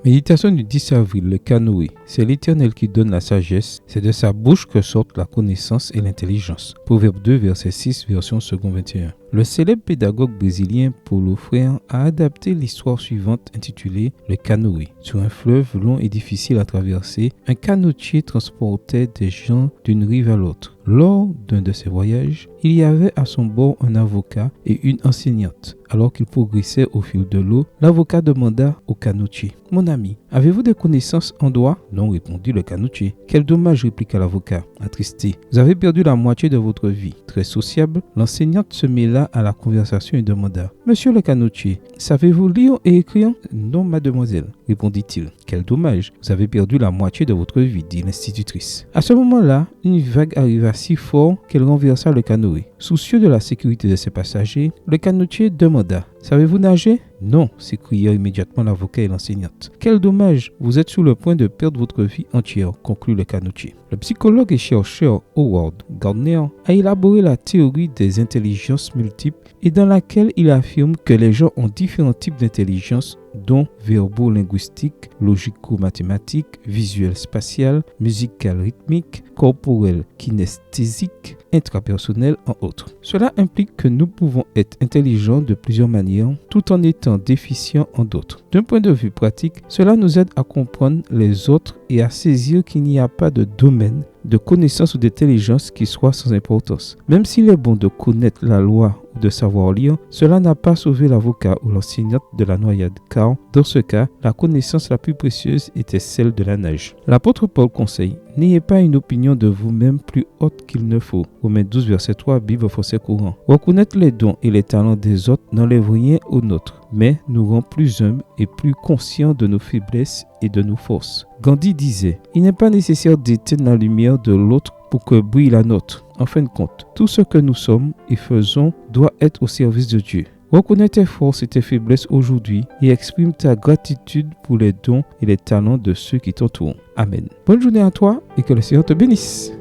Méditation du 10 avril, le canoë. C'est l'Éternel qui donne la sagesse, c'est de sa bouche que sortent la connaissance et l'intelligence. Proverbe 2, verset 6, version second 21. Le célèbre pédagogue brésilien Paulo Freire a adapté l'histoire suivante intitulée « Le canoë ». Sur un fleuve long et difficile à traverser, un canotier transportait des gens d'une rive à l'autre. Lors d'un de ces voyages, il y avait à son bord un avocat et une enseignante. Alors qu'il progressait au fil de l'eau, l'avocat demanda au canotier : « Mon ami, avez-vous des connaissances en droit ?» « Non, répondit le canotier. »« Quel dommage, répliqua l'avocat, attristé. Vous avez perdu la moitié de votre vie. » Très sociable, l'enseignante se mêla à la conversation et demanda : « Monsieur le canotier, savez-vous lire et écrire ?»« Non, mademoiselle, répondit-il. »« Quel dommage, vous avez perdu la moitié de votre vie, dit l'institutrice. » À ce moment-là, une vague arriva si fort qu'elle renversa le canoë. Soucieux de la sécurité de ses passagers, le canotier demanda : « Savez-vous nager ?» « Non, » s'écrièrent immédiatement l'avocat et l'enseignante. « Quel dommage, vous êtes sur le point de perdre votre vie entière, » conclut le canotier. Le psychologue et chercheur Howard Gardner a élaboré la théorie des intelligences multiples et dans laquelle il affirme que les gens ont différents types d'intelligence dont verbo-linguistique, logico-mathématique, visuel-spatial, musical-rythmique, corporel-kinesthésique, intrapersonnel, en autres. Cela implique que nous pouvons être intelligents de plusieurs manières tout en étant déficients en d'autres. D'un point de vue pratique, cela nous aide à comprendre les autres et à saisir qu'il n'y a pas de domaine de connaissance ou d'intelligence qui soit sans importance. Même s'il est bon de connaître la loi ou de savoir lire, cela n'a pas sauvé l'avocat ou l'enseignante de la noyade, car dans ce cas, la connaissance la plus précieuse était celle de la nage. L'apôtre Paul conseille : n'ayez pas une opinion de vous-même plus haute qu'il ne faut. Romains 12, verset 3, Bible français courant. Reconnaître les dons et les talents des autres n'enlève rien aux nôtres, mais nous rend plus humbles et plus conscients de nos faiblesses et de nos forces. Gandhi disait : il n'est pas nécessaire d'éteindre la lumière de l'autre pour que brille la nôtre. En fin de compte, tout ce que nous sommes et faisons doit être au service de Dieu. Reconnais tes forces et tes faiblesses aujourd'hui et exprime ta gratitude pour les dons et les talents de ceux qui t'entourent. Amen. Bonne journée à toi et que le Seigneur te bénisse.